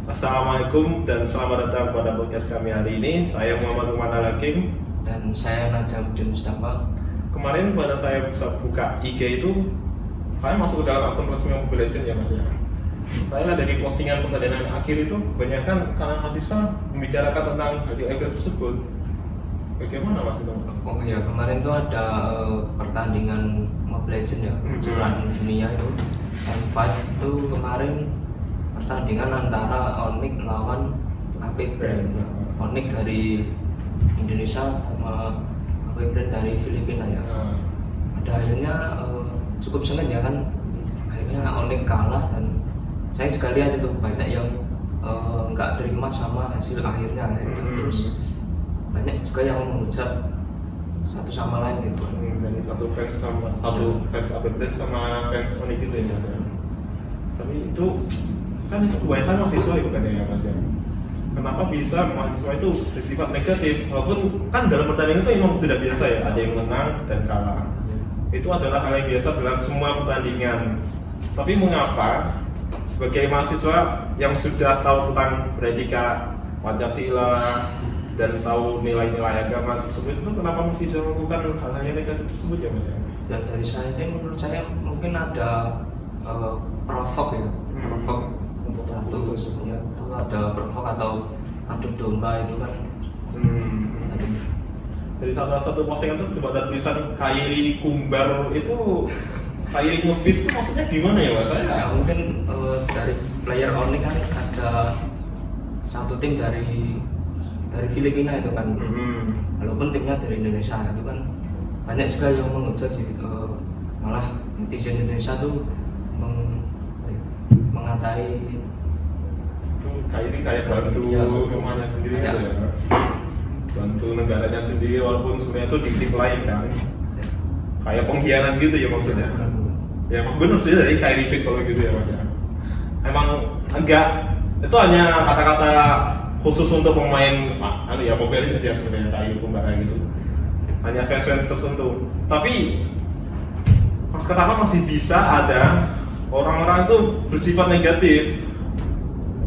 Assalamualaikum dan selamat datang pada podcast kami hari ini. Saya Muhammad Umar Al-Hakim. Dan saya Najamuddin Mustafa. Kemarin pada saya buka IG itu, saya masuk ke dalam akun resmi Mobile Legends ya mas ya. Saya lihat dari postingan pertandingan akhir itu, kebanyakan kalangan mahasiswa membicarakan tentang hasil akhir tersebut. Bagaimana mas itu mas? Oh ya, kemarin tuh ada pertandingan Mobile Legends ya, kejuaraan dunia itu. M5 itu kemarin pertandingan antara Onyx lawan AP Brand. Onyx dari Indonesia sama AP Brand dari Filipina ya. Pada akhirnya cukup senang ya kan, akhirnya Onyx kalah dan saya juga lihat itu banyak yang nggak terima sama hasil akhirnya. Terus banyak juga yang menghujat satu sama lain gitu. Jadi satu fans AP Brand sama fans Onyx gitu ya mas ya. Tapi itu kan itu kebanyakan mahasiswa itu kan ya mas ya. Kenapa bisa mahasiswa itu bersifat negatif? Walaupun kan dalam pertandingan itu memang sudah biasa ya, ada yang menang dan kalah. Itu adalah hal yang biasa dalam semua pertandingan. Tapi mengapa sebagai mahasiswa yang sudah tahu tentang beretika Pancasila dan tahu nilai-nilai agama tersebut itu kenapa masih melakukan hal-hal yang negatif tersebut ya mas ya? Dan dari saya sih menurut saya mungkin ada provok ya, provok untuk satu sebenarnya itu ada provok atau adu domba itu kan. Dari salah satu postingan itu coba ada tulisan Kairi Kumbar itu Kairi Ngefit itu maksudnya gimana ya mas? Ya mungkin dari player Onyx kan ada satu tim dari Filipina itu kan. Walaupun timnya dari Indonesia itu kan banyak juga yang menghujat sih, malah netizen Indonesia tuh mengatai itu Kairi kayak bantu kemana sendiri ya. Gitu ya, bantu negaranya sendiri walaupun sebenarnya itu di tim lain kan, kayak pengkhianat gitu ya maksudnya. Ya emang benar sih dari Kairi Fit kalau gitu ya mas ya. Emang enggak, itu hanya kata-kata khusus untuk pemain ya Mobile Legends ya sebenarnya Kairi Kumbar gitu, hanya fans-fans tertentu. Tapi kenapa masih bisa ada orang-orang itu bersifat negatif?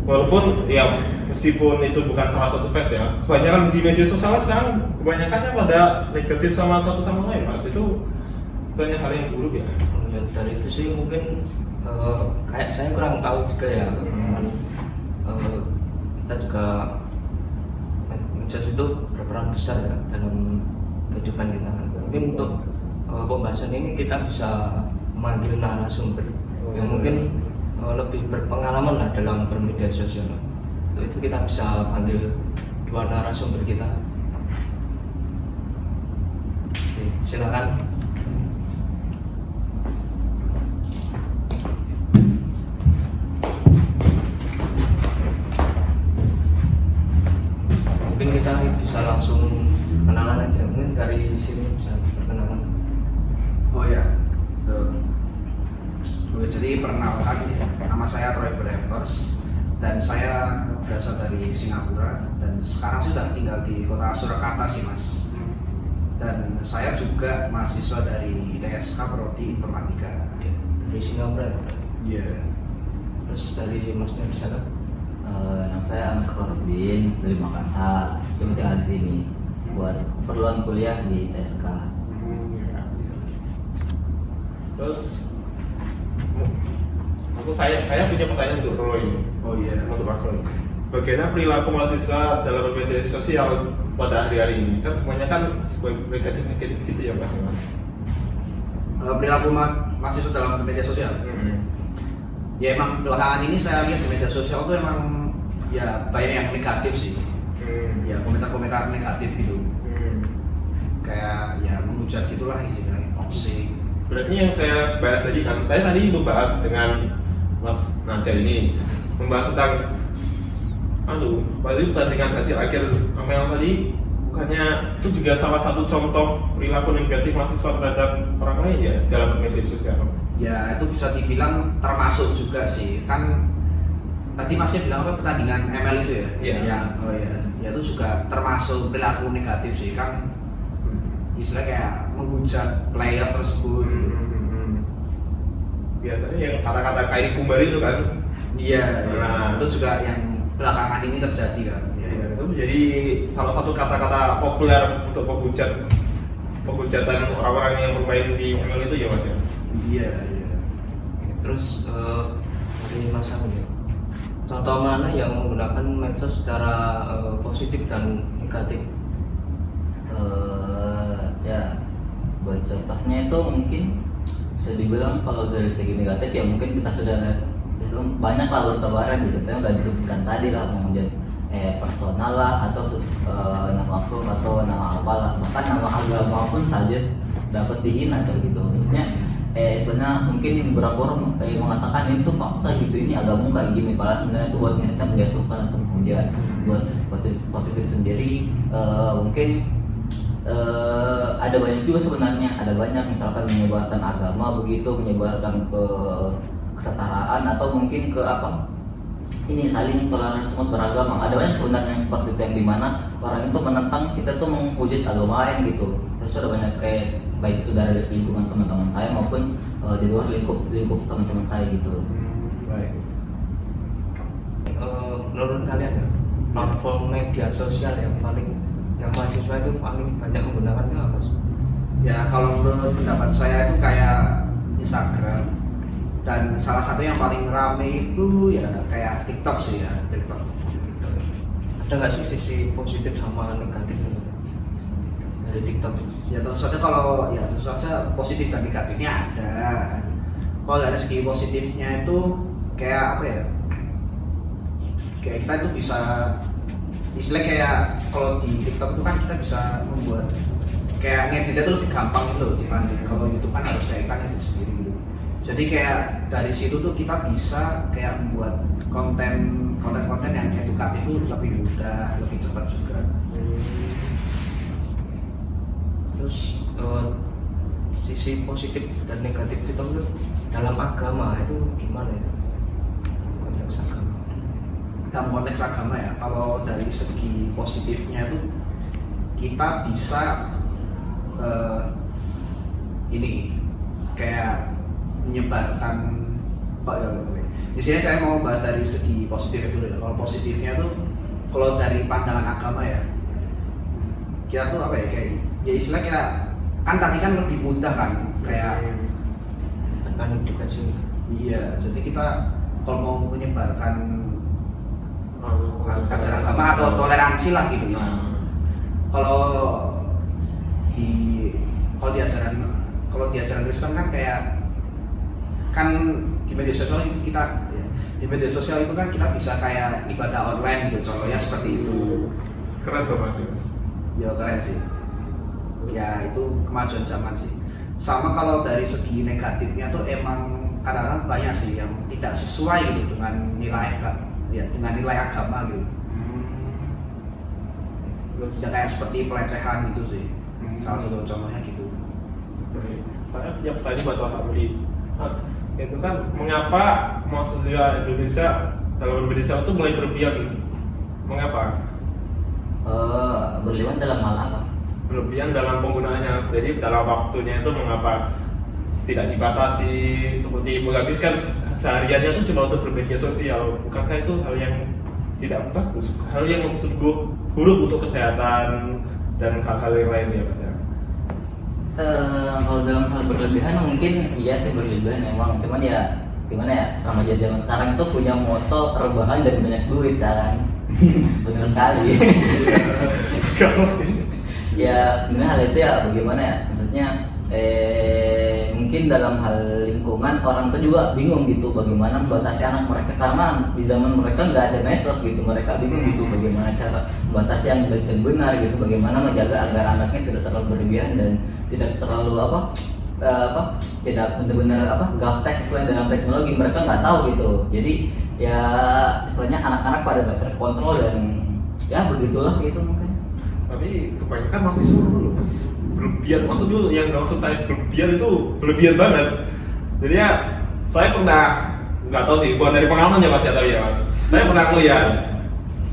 Walaupun ya meskipun itu bukan salah satu fans ya, kebanyakan di media sosial sekarang kebanyakannya pada negatif sama satu sama lain mas. Itu banyak hal yang buruk ya. Ya dari itu sih mungkin kayak saya kurang tahu juga ya. Kita juga menjudge itu berperan besar ya dalam kehidupan kita. Mungkin untuk pembahasan ini kita bisa memanggil narasumber yang mungkin lebih berpengalaman lah dalam bermedia sosial. Itu kita bisa panggil dua narasumber kita. Oke, silakan. Mungkin kita bisa langsung kenalan aja, mungkin dari sini bisa perkenalan. Oh ya, jadi perkenalkan, nama saya Roy Brevers dan saya berasal dari Singapura dan sekarang sudah tinggal di kota Surakarta sih mas. Dan saya juga mahasiswa dari ITSK Prodi Informatika. Ya, dari Singapura ya? Iya. Terus dari masnya di sana? Nama saya Ahmad Korbin dari Makassar. Cuma tinggal di sini buat keperluan kuliah di ITSK. Terus saya punya pertanyaan untuk Roy. Oh iya. Untuk Mas Roy. Bagaimana perilaku mahasiswa dalam bermedia sosial pada hari-hari ini? Kan kebanyakan negatif gitu ya mas. Perilaku mahasiswa dalam media sosial. Ya emang belakangan ini saya lihat di media sosial tuh emang ya banyak yang negatif sih. Ya komentar-komentar negatif gitu. Kayak ya menghujat gitulah istilahnya, toxic. Berarti yang saya bahas tadi kan, saya tadi membahas dengan Mas Najal ini membahas tentang pertandingan hasil akhir Amel tadi, bukannya itu juga salah satu contoh perilaku negatif mahasiswa terhadap orang lain ya dalam media sosial? Ya itu bisa dibilang termasuk juga sih, kan tadi masih bilang apa pertandingan ML itu ya? Iya. Ya itu juga termasuk perilaku negatif sih, kan istilah kayak menghujat player tersebut. Biasanya yang kata-kata Kairi Kumbar itu kan? Iya, Nah. itu juga yang belakangan ini terjadi kan. Ya, itu jadi salah satu kata-kata populer untuk penghujatan orang-orang yang bermain di email itu ya Mas ya. Iya. Terus dari Mas Agung ya, contoh mana yang menggunakan medsos secara positif dan negatif? Ya buat contohnya itu mungkin bisa dibilang kalau dari segi negatif ya mungkin kita sudah lihat itu banyak lah bertebaran di situ yang udah disebutkan tadi lah, kemudian personal lah atau nama klub atau nama apalah, bahkan nama agama pun saja dapat dihina kayak gitu. Maksudnya sebenarnya mungkin beberapa orang mengatakan itu fakta gitu, ini agama kayak gini, padahal sebenarnya itu buat mereka menjatuhkan atau menghujat. Buat positif sendiri mungkin ada banyak juga sebenarnya, ada banyak misalkan menyebarkan agama begitu, menyebarkan ke kesetaraan atau mungkin ke apa ini saling toleransi semua beragama. Ada banyak sebenarnya yang seperti itu, yang dimana orang itu menentang kita tuh menghujat agama lain gitu. Terus ada banyak baik itu dari lingkungan teman-teman saya maupun di luar lingkup teman-teman saya gitu. Baik. Menurut kalian ya, platform media sosial yang mahasiswa itu paling banyak menggunakan itu apa sih? Ya kalau menurut pendapat saya itu kayak Instagram, dan salah satu yang paling rame itu ya kayak TikTok sih ya, TikTok. Ada nggak sih sisi positif sama negatifnya dari TikTok? Ya tentu saja positif dan negatifnya ada. Kalau dari segi positifnya itu kayak apa ya? Kayak kita itu bisa istilah kayak kalau di TikTok itu kan kita bisa membuat kayak ngeditnya itu lebih gampang gitu loh dibanding kalau YouTube kan harus kayak kan edit sendiri gitu. Jadi kayak dari situ tuh kita bisa kayak membuat konten yang edukatif itu lebih mudah, lebih cepat juga. Terus sisi positif dan negatif TikTok itu dalam agama itu gimana ya? Konteks agama. Dalam konteks agama ya, kalau dari segi positifnya tuh kita bisa ini kayak menyebarkan di sini saya mau bahas dari segi positifnya dulu ya. Kalau positifnya tuh kalau dari pandangan agama ya, kita tuh apa ya, kayak ya istilah kita kan tadi kan lebih mudah kan kayak tekan edukasi. iya, jadi kita kalau mau menyebarkan ajaran agama atau toleransi lah gitu ya. Kalau di ajaran Kristen kan kayak kan di media sosial itu kan kita bisa kayak ibadah online gitu, contohnya seperti itu. Keren tuh Mas. Ya keren sih. Ya itu kemajuan zaman sih. Sama kalau dari segi negatifnya tuh emang kadang-kadang banyak sih yang tidak sesuai gitu dengan nilai agama gitu. Terus Ya kayak seperti pelecehan gitu sih. Salah satu contohnya gitu. saya punya pertanyaan buat Mas Abdi. Mas, itu kan mengapa mahasiswa Indonesia dalam Indonesia itu mulai berlebihan? Mengapa? Berlebihan dalam hal apa? Berlebihan dalam penggunaannya. Jadi dalam waktunya itu mengapa tidak dibatasi seperti menghabiskan sehariannya itu cuma untuk bermedia sosial? Bukankah itu hal yang tidak bagus? Hal yang sungguh buruk untuk kesehatan dan hal-hal yang lain ya Mas ya? Kalau dalam hal berlebihan mungkin iya sih berlebihan emang, cuman ya gimana ya, remaja zaman sekarang itu punya moto rebahan dan banyak duit kan. Benar sekali. Ya sebenarnya hal itu ya bagaimana ya, maksudnya mungkin dalam hal lingkungan orang tuh juga bingung gitu bagaimana membatasi anak mereka, karena di zaman mereka nggak ada medsos gitu, mereka bingung gitu bagaimana cara membatasi yang baik dan benar gitu, bagaimana menjaga agar anaknya tidak terlalu berlebihan dan tidak terlalu tidak benar-benar gaptek istilahnya dalam teknologi, mereka nggak tahu gitu. Jadi ya istilahnya anak-anak pada nggak terkontrol dan ya begitulah gitu mungkin. Tapi kebanyakan mahasiswa dulu Mas berlebihan, maksud dulu yang nggak maksud saya berlebihan itu berlebihan banget. Jadi ya saya pernah, nggak tahu sih, bukan dari pengalaman ya Mas ya, tapi ya Mas, saya pernah melihat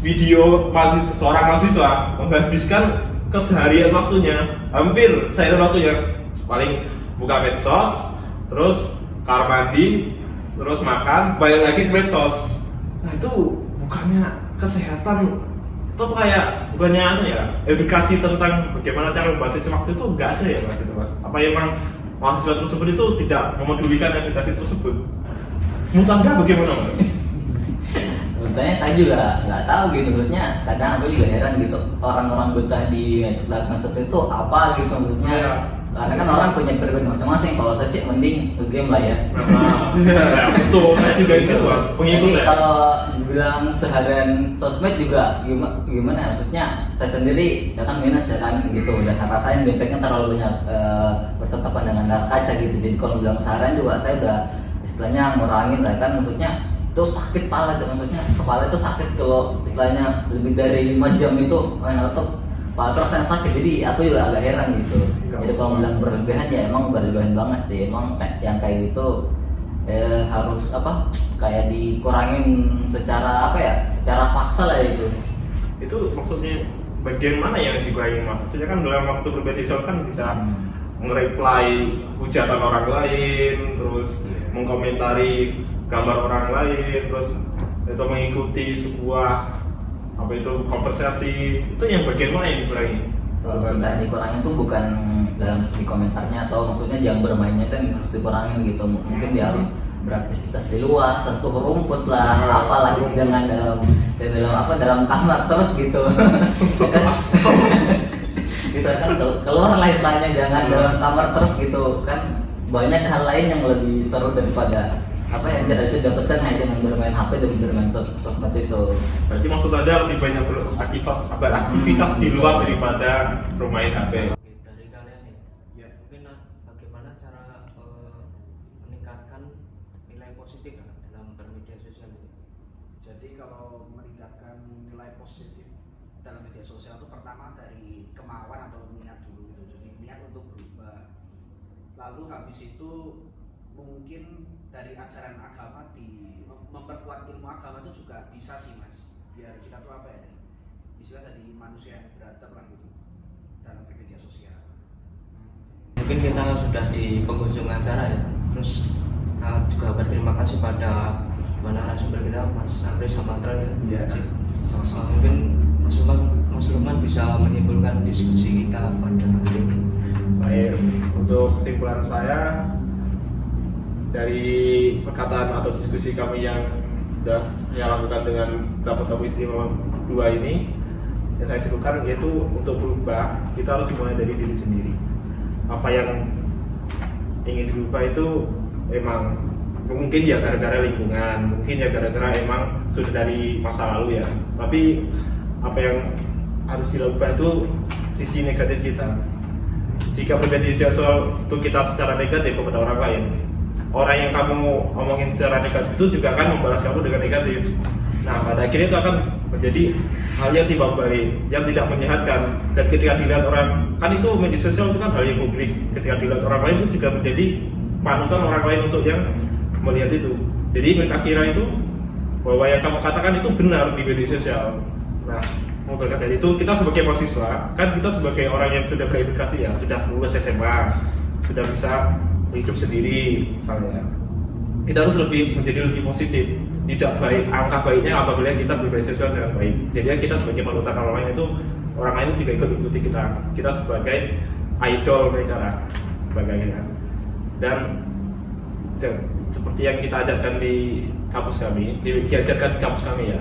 video seorang mahasiswa menghabiskan keseharian waktunya, hampir seharian waktunya paling buka medsos, terus kamar mandi, terus makan, balik lagi ke medsos. Nah itu bukannya kesehatan itu kayak bukannya edukasi tentang bagaimana cara membatasi waktu itu nggak ada ya mas itu mas? Apa emang mahasiswa tersebut itu tidak memedulikan edukasi tersebut? Menurut anda bagaimana mas? Sebetulnya saya juga nggak tahu gitu, maksudnya kadang aku juga heran gitu orang-orang betah di medsos itu apa gitu maksudnya. Iya. Karena kan orang punya pribadi masing-masing. Kalau saya sih mending game lah ya. Nah, betul. Saya juga itu mas pengikut Tapi ya. kalau bilang seharian sosmed juga gimana? Maksudnya saya sendiri ya kan minus ya kan gitu. Dan rasain impactnya terlalu banyak bertetapan dengan layar kaca gitu. Jadi kalau bilang seharian juga saya udah istilahnya ngurangin lah kan. Maksudnya itu sakit kepala, maksudnya kepala itu sakit kalau istilahnya lebih dari 5 jam itu main laptop. Terus yang sakit, jadi aku juga agak heran gitu. Jadi kalau bilang berlebihan ya emang berlebihan banget sih. Emang yang kayak gitu harus apa? Kayak dikurangin secara apa ya? Secara paksa lah itu. Itu maksudnya bagian mana yang dikurangi mas? Maksudnya kan dalam waktu berbeda sosial kan bisa nge-reply hujatan orang lain, terus mengkomentari gambar orang lain, terus itu mengikuti sebuah apa itu konversasi, itu yang bagian mana yang dikurangi? Kalau misalnya dikurangin tuh bukan dalam segi komentarnya atau maksudnya jam bermainnya itu yang harus dikurangin gitu. Mungkin dia harus beraktivitas di luar, sentuh rumput lah, apalah gitu. Jangan dalam kamar terus gitu. Gitu kan keluar lah istilahnya, jangan dalam kamar terus gitu kan. Banyak hal lain yang lebih seru daripada apa yang tidak bisa dapatkan hanya dengan bermain HP dan bermain sosmed itu. Berarti maksud anda lebih banyak beraktivitas di luar daripada bermain HP. Oke, dari kalian nih, ya mungkin bagaimana cara meningkatkan nilai positif dalam bermedia sosial ini? Jadi kalau meningkatkan nilai positif dalam media sosial itu pertama dari kemauan atau minat dulu gitu. Jadi niat untuk berubah. Lalu habis itu mungkin dari ajaran agama memperkuat ilmu agama itu juga bisa sih mas, biar kita tuh apa ya, istilah dari manusia yang beradab lah gitu dalam media sosial. Mungkin kita sudah di penghujung acara ya, terus juga berterima kasih pada narasumber kita Mas Amri Samatra ya. Iya. Mungkin Mas Lukman bisa menyimpulkan diskusi kita pada hari ini. Baik, untuk kesimpulan saya dari perkataan atau diskusi kami yang sudah saya lakukan dengan tamu-tamu istimewa dua ini, yang saya sebutkan yaitu untuk berubah kita harus dimulai dari diri sendiri. Apa yang ingin dirubah itu emang mungkin ya gara-gara lingkungan, mungkin ya gara-gara emang sudah dari masa lalu ya. Tapi apa yang harus dirubah itu sisi negatif kita. Jika berbeda sosial itu kita secara negatif kepada orang lain, orang yang kamu omongin secara negatif itu juga akan membalas kamu dengan negatif. Nah, pada akhirnya itu akan menjadi hal yang timbal balik, yang tidak menyehatkan. Dan ketika dilihat orang, kan itu media sosial itu kan hal yang publik. Ketika dilihat orang lain itu juga menjadi panutan orang lain untuk yang melihat itu. Jadi mereka kira itu bahwa yang kamu katakan itu benar di media sosial. Nah, mau berkata dari itu, kita sebagai mahasiswa, kan kita sebagai orang yang sudah beredukasi ya, sudah lulus SMA, sudah bisa hidup sendiri misalnya, kita harus menjadi lebih positif. Tidak baik, angka baiknya apabila kita bermedia sosial dengan baik. Jadi kita sebagai panutan orang lain itu, orang lain juga ikut ikuti kita sebagai idol mereka lah sebagainya. Dan seperti yang kita ajarkan di kampus kami, diajarkan di kampus kami ya.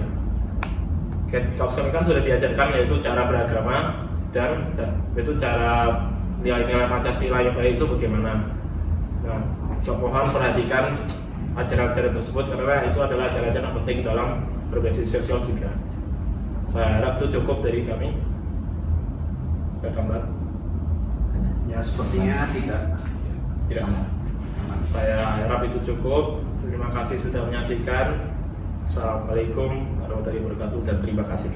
Kampus kami kan sudah diajarkan yaitu cara beragama dan itu cara nilai-nilai Pancasila yang baik itu bagaimana. Nah, mohon perhatikan ajaran-ajaran tersebut karena itu adalah ajaran-ajaran penting dalam bermedia sosial juga. Saya harap itu cukup dari kami. Gambar. Ya sepertinya tidak. Saya harap itu cukup. Terima kasih sudah menyaksikan. Assalamualaikum warahmatullahi wabarakatuh dan terima kasih.